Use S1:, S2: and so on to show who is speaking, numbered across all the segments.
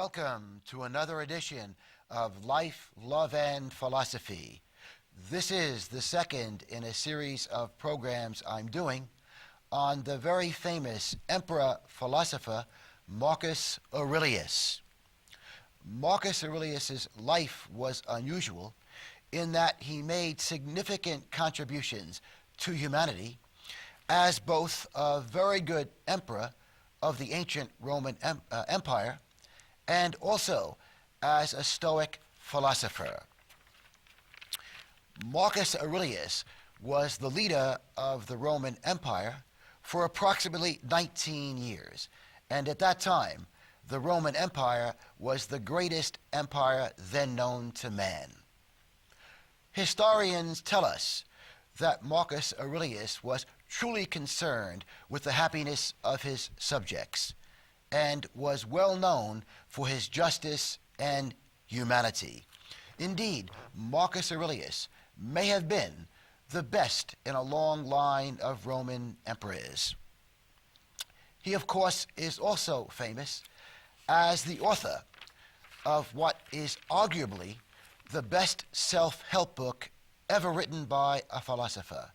S1: Welcome to another edition of Life, Love, and Philosophy. This is the second in a series of programs I'm doing on the very famous emperor-philosopher Marcus Aurelius. Marcus Aurelius's life was unusual in that he made significant contributions to humanity as both a very good emperor of the ancient Roman Empire and also as a Stoic philosopher. Marcus Aurelius was the leader of the Roman Empire for approximately 19 years, and at that time, the Roman Empire was the greatest empire then known to man. Historians tell us that Marcus Aurelius was truly concerned with the happiness of his subjects and was well known for his justice and humanity. Indeed, Marcus Aurelius may have been the best in a long line of Roman emperors. He, of course, is also famous as the author of what is arguably the best self-help book ever written by a philosopher.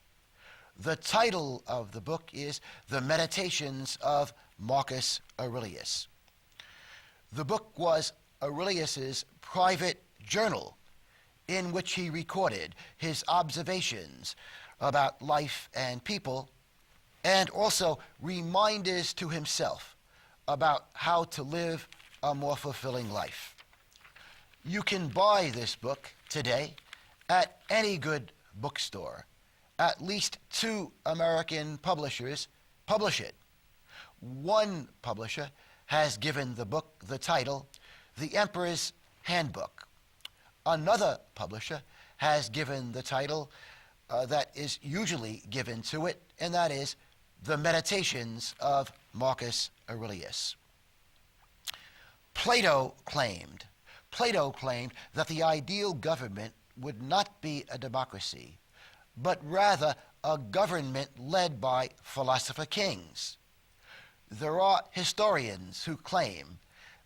S1: The title of the book is The Meditations of Marcus Aurelius. The book was Aurelius's private journal in which he recorded his observations about life and people, and also reminders to himself about how to live a more fulfilling life. You can buy this book today at any good bookstore. At least 2 American publishers publish it. One publisher has given the book the title, The Emperor's Handbook. Another publisher has given the title that is usually given to it, and that is The Meditations of Marcus Aurelius. Plato claimed that the ideal government would not be a democracy, but rather a government led by philosopher kings. There are historians who claim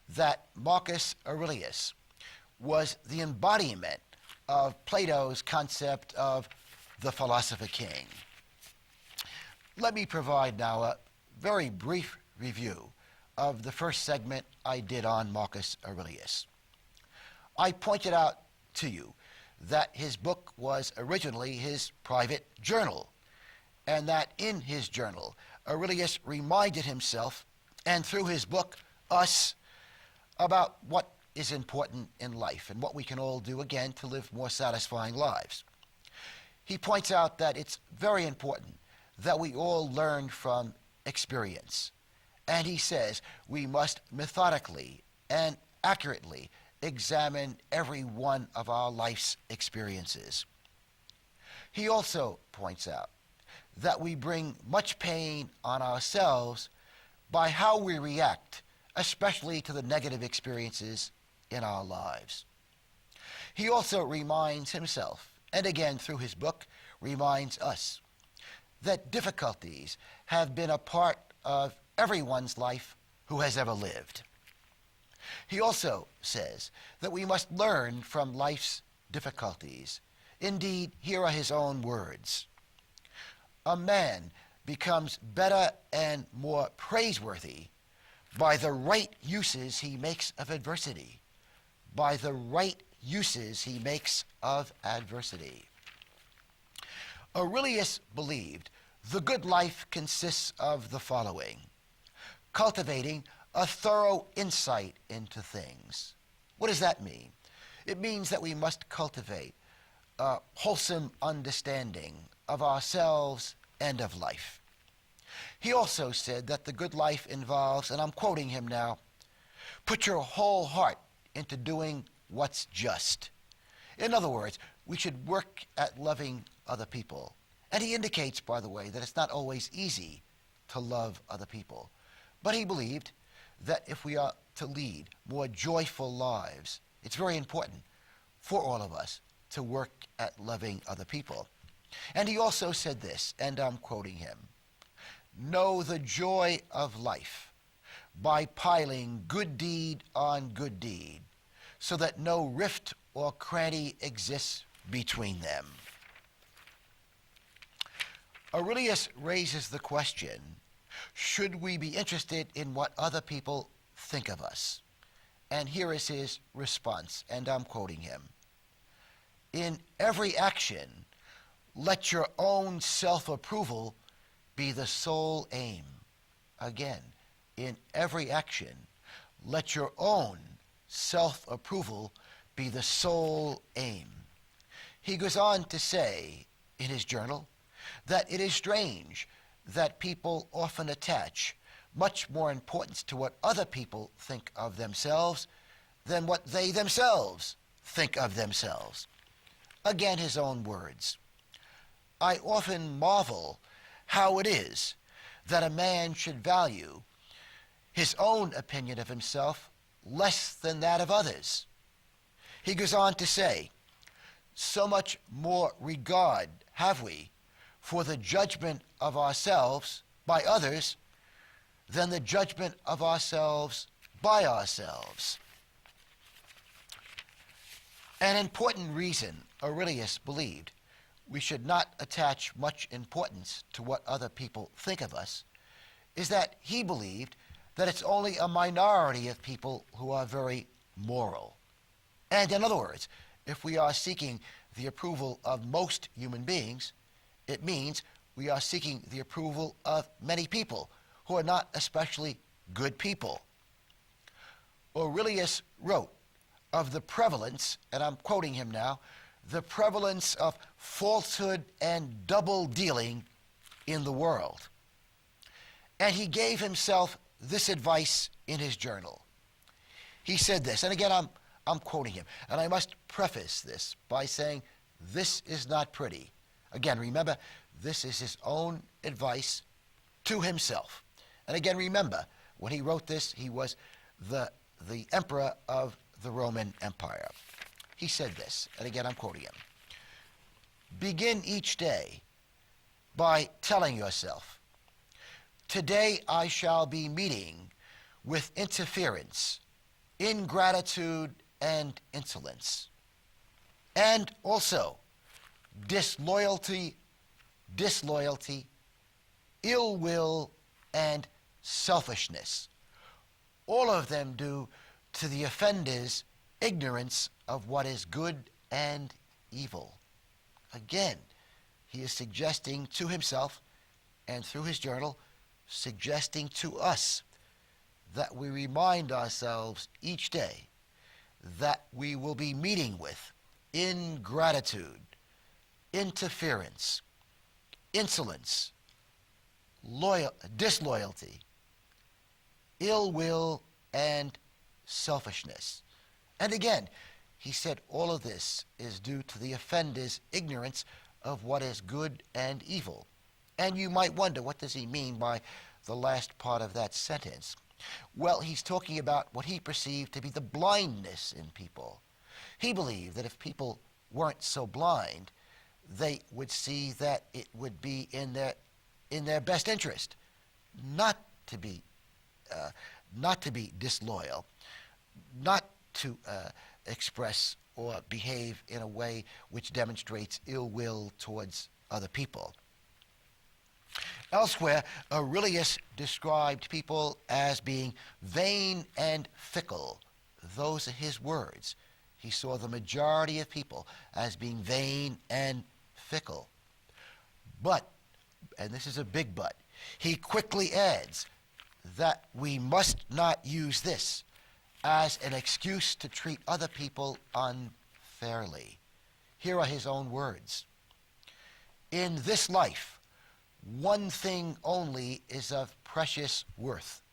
S1: that Marcus Aurelius was the embodiment of Plato's concept of the philosopher king. Let me provide now a very brief review of the first segment I did on Marcus Aurelius. I pointed out to you that his book was originally his private journal, and that in his journal, Aurelius reminded himself, and through his book, us, about what is important in life and what we can all do again to live more satisfying lives. He points out that it's very important that we all learn from experience, and he says we must methodically and accurately examine every one of our life's experiences. He also points out that we bring much pain on ourselves by how we react, especially to the negative experiences in our lives. He also reminds himself, and again through his book, reminds us, that difficulties have been a part of everyone's life who has ever lived. He also says that we must learn from life's difficulties. Indeed, here are his own words. A man becomes better and more praiseworthy by the right uses he makes of adversity. By the right uses he makes of adversity. Aurelius believed the good life consists of the following: cultivating a thorough insight into things. What does that mean? It means that we must cultivate a wholesome understanding of ourselves and of life. He also said that the good life involves, and I'm quoting him now, put your whole heart into doing what's just. In other words, we should work at loving other people. And he indicates, by the way, that it's not always easy to love other people. But he believed that if we are to lead more joyful lives, it's very important for all of us to work at loving other people. And he also said this, and I'm quoting him, know the joy of life by piling good deed on good deed, so that no rift or cranny exists between them. Aurelius raises the question, should we be interested in what other people think of us? And here is his response, and I'm quoting him. In every action, let your own self-approval be the sole aim. Again, in every action, let your own self-approval be the sole aim. He goes on to say in his journal that it is strange that people often attach much more importance to what other people think of themselves than what they themselves think of themselves. Again, his own words. I often marvel how it is that a man should value his own opinion of himself less than that of others. He goes on to say, so much more regard have we for the judgment of ourselves by others than the judgment of ourselves by ourselves. An important reason Aurelius believed we should not attach much importance to what other people think of us is that he believed that it's only a minority of people who are very moral. And in other words, if we are seeking the approval of most human beings, it means we are seeking the approval of many people who are not especially good people. Aurelius wrote of the prevalence, and I'm quoting him now, the prevalence of falsehood and double dealing in the world. And he gave himself this advice in his journal. He said this, and again I'm quoting him, and I must preface this by saying this is not pretty. Again, remember, this is his own advice to himself. And again, remember, when he wrote this, he was the emperor of the Roman Empire. He said this, and again, I'm quoting him. Begin each day by telling yourself, today I shall be meeting with interference, ingratitude, and insolence, and also disloyalty, ill will, and selfishness, all of them due to the offender's ignorance of what is good and evil. Again, he is suggesting to himself, and through his journal, suggesting to us that we remind ourselves each day that we will be meeting with ingratitude, interference, insolence, disloyalty, ill will, and selfishness. And again, he said all of this is due to the offender's ignorance of what is good and evil. And you might wonder, what does he mean by the last part of that sentence? Well, he's talking about what he perceived to be the blindness in people. He believed that if people weren't so blind, they would see that it would be in their best interest not to be disloyal, not to express or behave in a way which demonstrates ill will towards other people. Elsewhere, Aurelius described people as being vain and fickle. Those are his words. He saw the majority of people as being vain and fickle. But, and this is a big but, he quickly adds that we must not use this as an excuse to treat other people unfairly. Here are his own words. In this life, one thing only is of precious worth: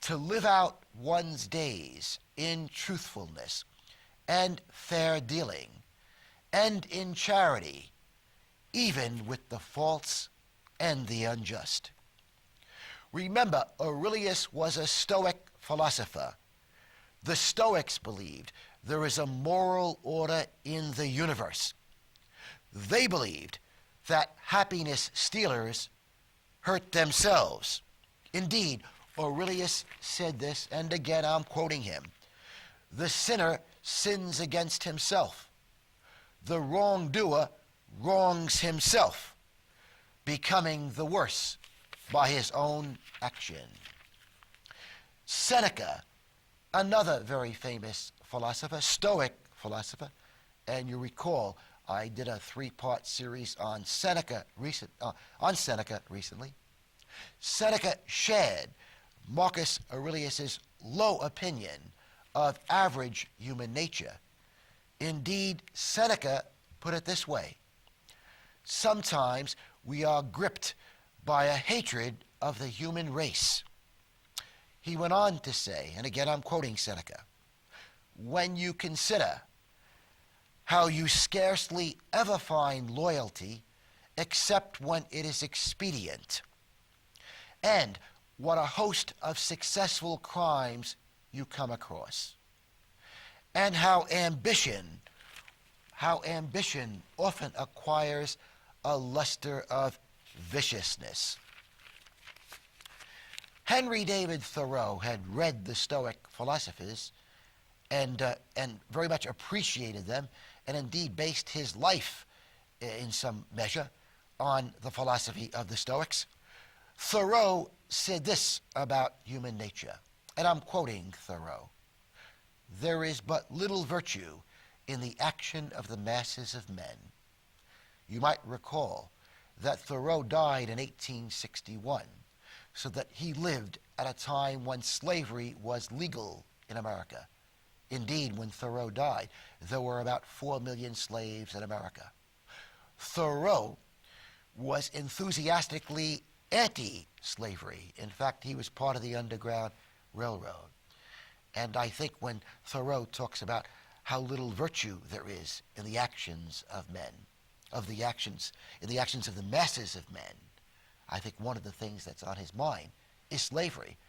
S1: to live out one's days in truthfulness and fair dealing, and in charity, even with the false and the unjust. Remember, Aurelius was a Stoic philosopher. The Stoics believed there is a moral order in the universe. They believed that happiness stealers hurt themselves. Indeed, Aurelius said this, and again I'm quoting him: "The sinner sins against himself. The wrongdoer wrongs himself, becoming the worse by his own action." Seneca, another very famous philosopher, Stoic philosopher, and you recall I did a 3-part series on Seneca recently. Seneca shared Marcus Aurelius's low opinion of average human nature. Indeed, Seneca put it this way: "Sometimes we are gripped by a hatred of the human race." He went on to say, and again I'm quoting Seneca, "When you consider how you scarcely ever find loyalty except when it is expedient, and what a host of successful crimes you come across, and how ambition often acquires a luster of viciousness." Henry David Thoreau had read the Stoic philosophers and very much appreciated them, and indeed based his life in some measure on the philosophy of the Stoics. Thoreau said this about human nature, and I'm quoting Thoreau: "There is but little virtue in the action of the masses of men." You might recall that Thoreau died in 1861, so that he lived at a time when slavery was legal in America. Indeed, when Thoreau died, there were about 4 million slaves in America. Thoreau was enthusiastically anti-slavery. In fact, he was part of the Underground Railroad. And I think when Thoreau talks about how little virtue there is in the actions of men, in the actions of the masses of men, I think one of the things that's on his mind is slavery,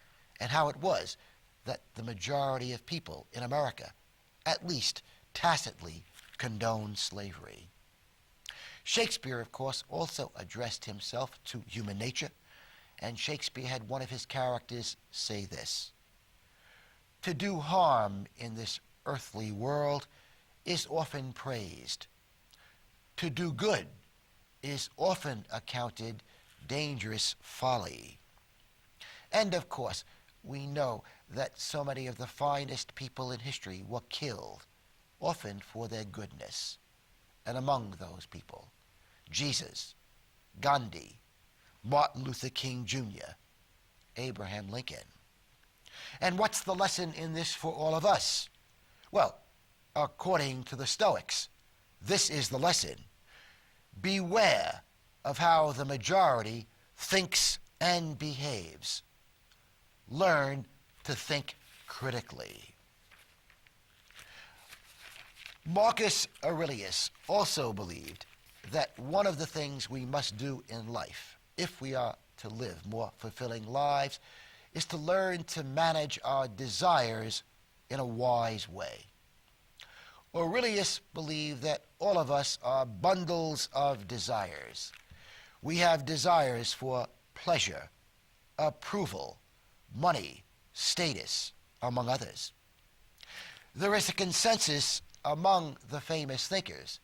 S1: and how it was that the majority of people in America, at least tacitly, condoned slavery. Shakespeare, of course, also addressed himself to human nature, and Shakespeare had one of his characters say this: "To do harm in this earthly world is often praised. To do good is often accounted dangerous folly." And of course, we know that so many of the finest people in history were killed, often for their goodness. And among those people, Jesus, Gandhi, Martin Luther King Jr., Abraham Lincoln. And what's the lesson in this for all of us? Well, according to the Stoics, this is the lesson: beware of how the majority thinks and behaves. Learn to think critically. Marcus Aurelius also believed that one of the things we must do in life, if we are to live more fulfilling lives, is to learn to manage our desires in a wise way. Aurelius believed that all of us are bundles of desires. We have desires for pleasure, approval, money, status, among others. There is a consensus among the famous thinkers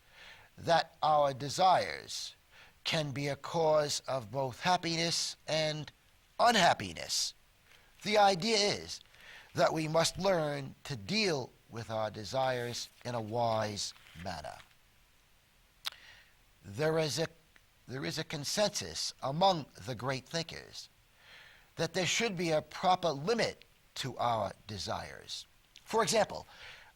S1: that our desires can be a cause of both happiness and unhappiness. The idea is that we must learn to deal with our desires in a wise manner. There is a consensus among the great thinkers that there should be a proper limit to our desires. For example,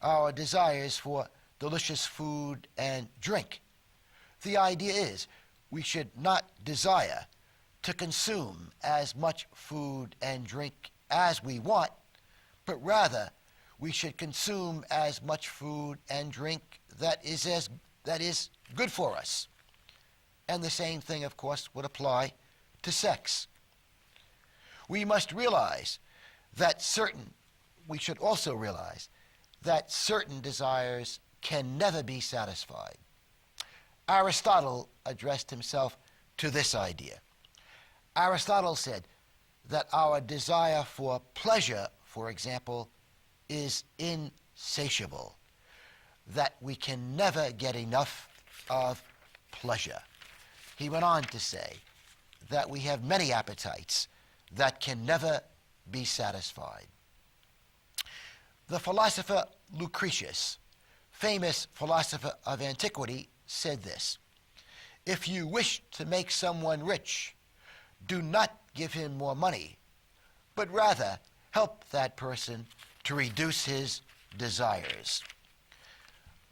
S1: our desires for delicious food and drink. The idea is we should not desire to consume as much food and drink as we want, but rather we should consume as much food and drink that is good for us. And the same thing, of course, would apply to sex. We should also realize that certain desires can never be satisfied. Aristotle addressed himself to this idea. Aristotle said, that our desire for pleasure, for example, is insatiable, that we can never get enough of pleasure. He went on to say that we have many appetites that can never be satisfied. The philosopher Lucretius, famous philosopher of antiquity, said this: "If you wish to make someone rich, do not give him more money, but rather help that person to reduce his desires."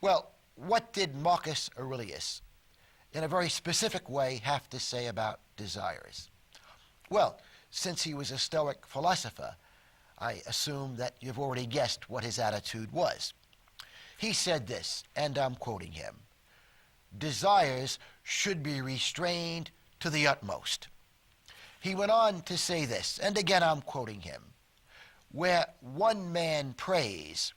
S1: Well, what did Marcus Aurelius, in a very specific way, have to say about desires? Well, since he was a Stoic philosopher, I assume that you've already guessed what his attitude was. He said this, and I'm quoting him: "Desires should be restrained to the utmost." He went on to say this, and again I'm quoting him: "Where one man prays,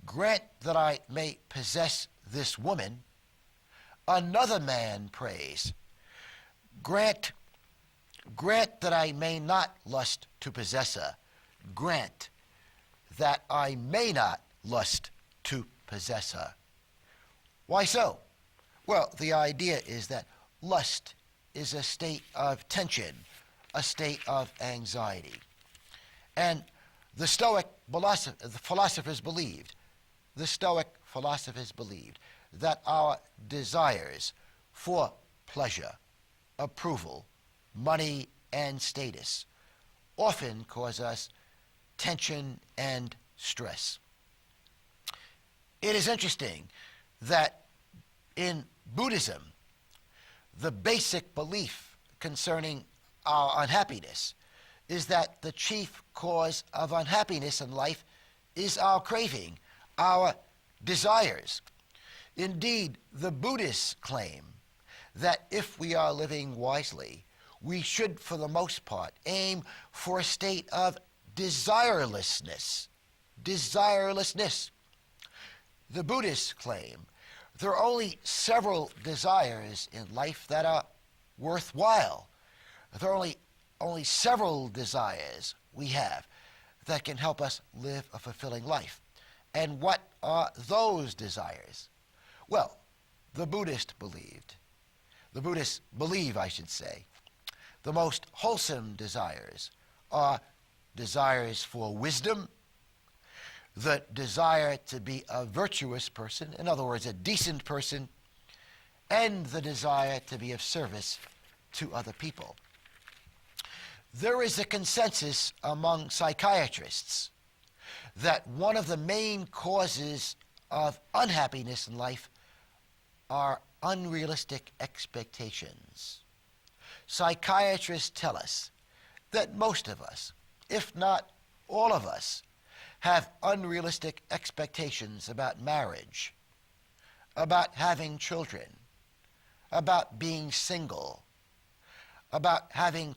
S1: 'Grant that I may possess this woman,' another man prays, 'Grant that I may not lust to possess her. Grant that I may not lust to possess her.'" Why so? Well, the idea is that lust is a state of tension, a state of anxiety. And the Stoic philosophers believed that our desires for pleasure, approval, money, and status often cause us tension and stress. It is interesting that in Buddhism, the basic belief concerning our unhappiness is that the chief cause of unhappiness in life is our craving, our desires. Indeed, the Buddhists claim that if we are living wisely, we should, for the most part, aim for a state of desirelessness. Desirelessness. The Buddhists claim there are only several desires in life that are worthwhile. There are only several desires we have that can help us live a fulfilling life. And what are those desires? Well, the Buddhists believe, the most wholesome desires are desires for wisdom, the desire to be a virtuous person, in other words, a decent person, and the desire to be of service to other people. There is a consensus among psychiatrists that one of the main causes of unhappiness in life are unrealistic expectations. Psychiatrists tell us that most of us, if not all of us, have unrealistic expectations about marriage, about having children, about being single, about having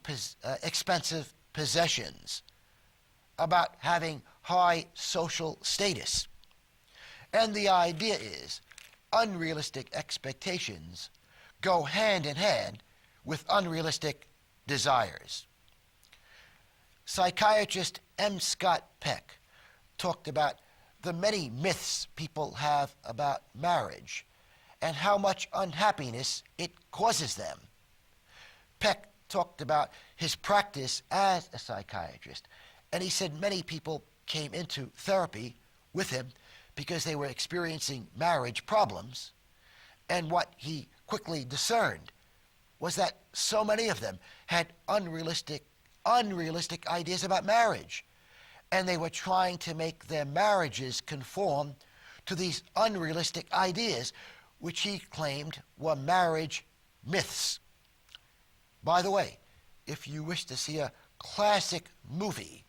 S1: expensive possessions, about having high social status. And the idea is unrealistic expectations go hand in hand with unrealistic desires. Psychiatrist M. Scott Peck talked about the many myths people have about marriage and how much unhappiness it causes them. Peck talked about his practice as a psychiatrist, and he said many people came into therapy with him because they were experiencing marriage problems, and what he quickly discerned was that so many of them had unrealistic ideas about marriage, and they were trying to make their marriages conform to these unrealistic ideas, which he claimed were marriage myths. By the way, if you wish to see a classic movie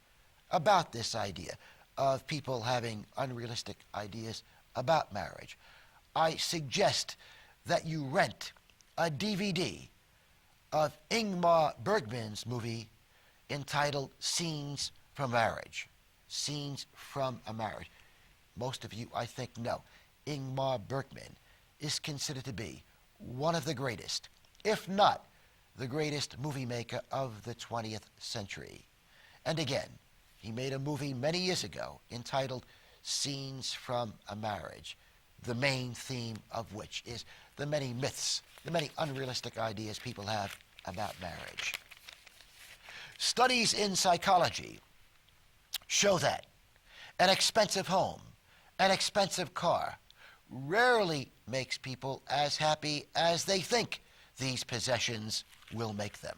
S1: about this idea of people having unrealistic ideas about marriage, I suggest that you rent a DVD of Ingmar Bergman's movie entitled Scenes from Marriage. Scenes from a Marriage. Most of you, I think, know Ingmar Bergman is considered to be one of the greatest, if not the greatest movie maker of the 20th century. And again, he made a movie many years ago entitled Scenes from a Marriage, the main theme of which is the many myths, the many unrealistic ideas people have about marriage. Studies in psychology show that an expensive home, an expensive car, rarely makes people as happy as they think these possessions will make them.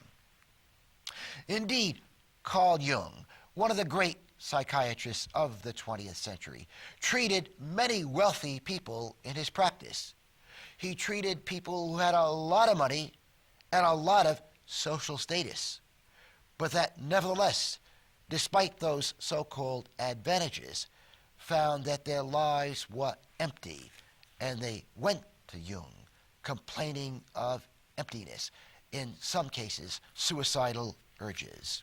S1: Indeed, Carl Jung, one of the great psychiatrists of the 20th century, treated many wealthy people in his practice. He treated people who had a lot of money and a lot of social status, but that nevertheless, despite those so-called advantages, found that their lives were empty, and they went to Jung complaining of emptiness, in some cases suicidal urges.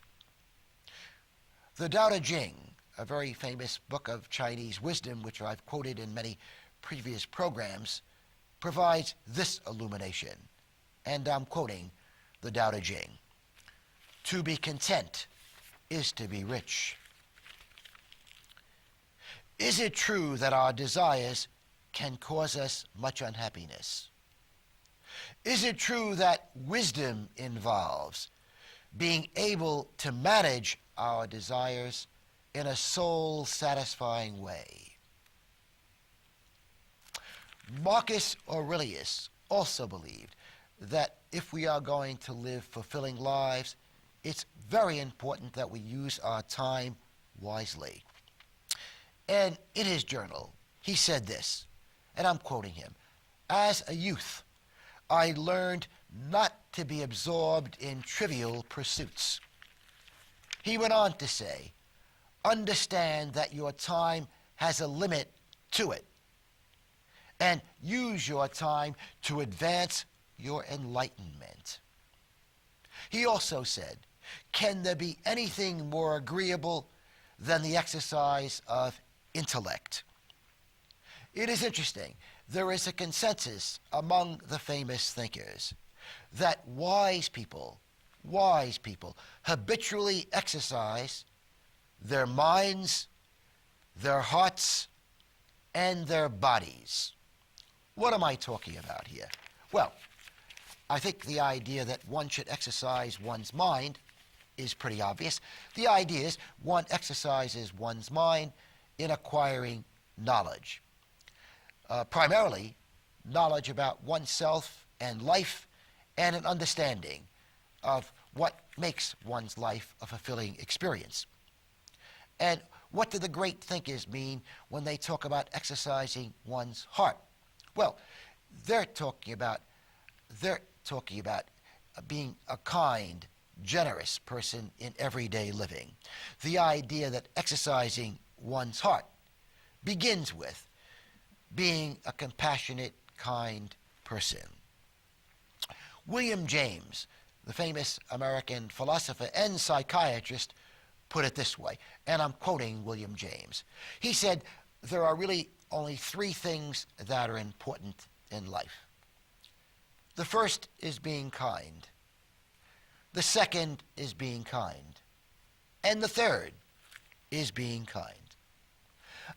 S1: The Tao Te Ching, a very famous book of Chinese wisdom, which I've quoted in many previous programs, provides this illumination, and I'm quoting the Tao Te Ching. To be content is to be rich. Is it true that our desires can cause us much unhappiness? Is it true that wisdom involves being able to manage our desires in a soul-satisfying way? Marcus Aurelius also believed that if we are going to live fulfilling lives, it's very important that we use our time wisely. And in his journal, he said this, and I'm quoting him, "As a youth, I learned not to be absorbed in trivial pursuits." He went on to say, "Understand that your time has a limit to it, and use your time to advance your enlightenment." He also said, "Can there be anything more agreeable than the exercise of intellect?" It is interesting. There is a consensus among the famous thinkers that wise people habitually exercise their minds, their hearts, and their bodies. What am I talking about here? Well, I think the idea that one should exercise one's mind is pretty obvious. The idea is one exercises one's mind in acquiring knowledge. Primarily, knowledge about oneself and life, and an understanding of what makes one's life a fulfilling experience. And what do the great thinkers mean when they talk about exercising one's heart? Well, they're talking about being a kind, generous person in everyday living. The idea that exercising one's heart begins with being a compassionate, kind person. William James, the famous American philosopher and psychiatrist, put it this way, and I'm quoting William James. He said, "There are really only three things that are important in life. The first is being kind. The second is being kind. And the third is being kind."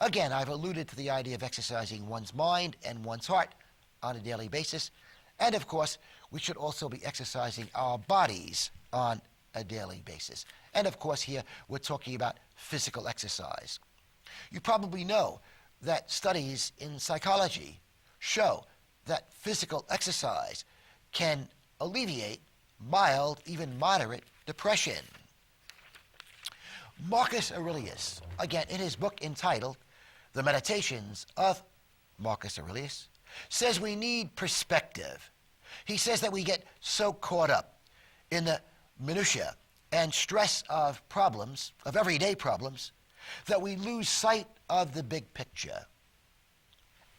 S1: Again, I've alluded to the idea of exercising one's mind and one's heart on a daily basis. And of course, we should also be exercising our bodies on a daily basis. And of course, here we're talking about physical exercise. You probably know that studies in psychology show that physical exercise can alleviate mild, even moderate depression. Marcus Aurelius, again in his book entitled The Meditations of Marcus Aurelius, says we need perspective. He says that we get so caught up in the minutiae and stress of problems, of everyday problems, that we lose sight of the big picture.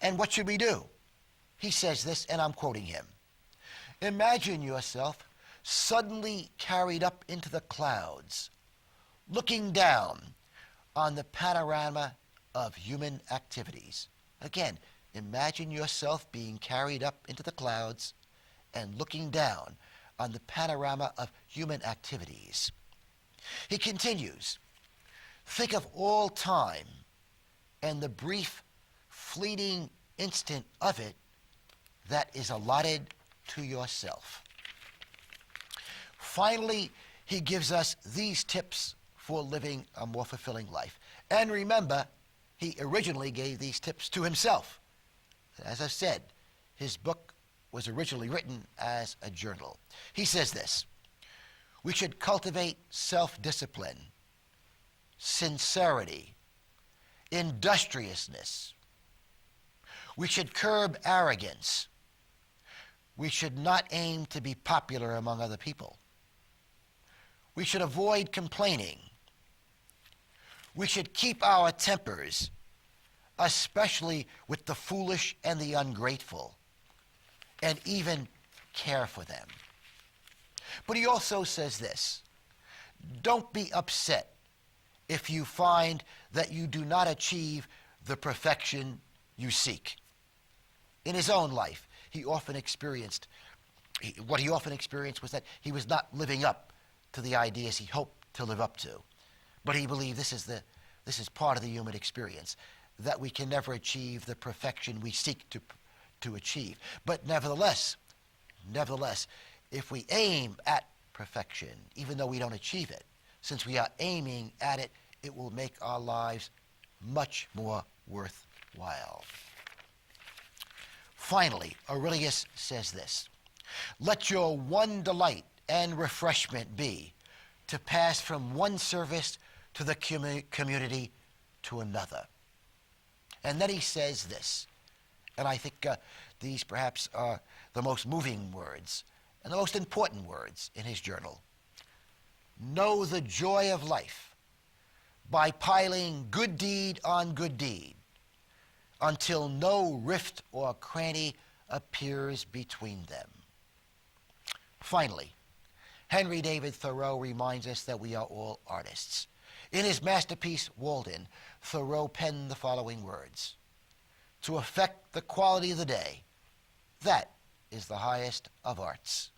S1: And what should we do? He says this, and I'm quoting him. "Imagine yourself suddenly carried up into the clouds, looking down on the panorama of human activities." Again, imagine yourself being carried up into the clouds and looking down on the panorama of human activities. He continues, think of all time and the brief, fleeting instant of it that is allotted to yourself. Finally, he gives us these tips for living a more fulfilling life. And remember, he originally gave these tips to himself. As I said, his book was originally written as a journal. He says this: we should cultivate self-discipline, sincerity, industriousness. We should curb arrogance. We should not aim to be popular among other people. We should avoid complaining. We should keep our tempers, especially with the foolish and the ungrateful, and even care for them. But he also says this: don't be upset if you find that you do not achieve the perfection you seek. In his own life, what he often experienced was that he was not living up to the ideas he hoped to live up to. But he believed this is part of the human experience, that we can never achieve the perfection we seek to achieve. But nevertheless, if we aim at perfection, even though we don't achieve it, since we are aiming at it, it will make our lives much more worthwhile. Finally, Aurelius says this: let your one delight and refreshment be to pass from one service to the community to another. And then he says this, and I think these perhaps are the most moving words and the most important words in his journal. Know the joy of life by piling good deed on good deed until no rift or cranny appears between them. Finally, Henry David Thoreau reminds us that we are all artists. In his masterpiece, Walden, Thoreau penned the following words: to affect the quality of the day, that is the highest of arts.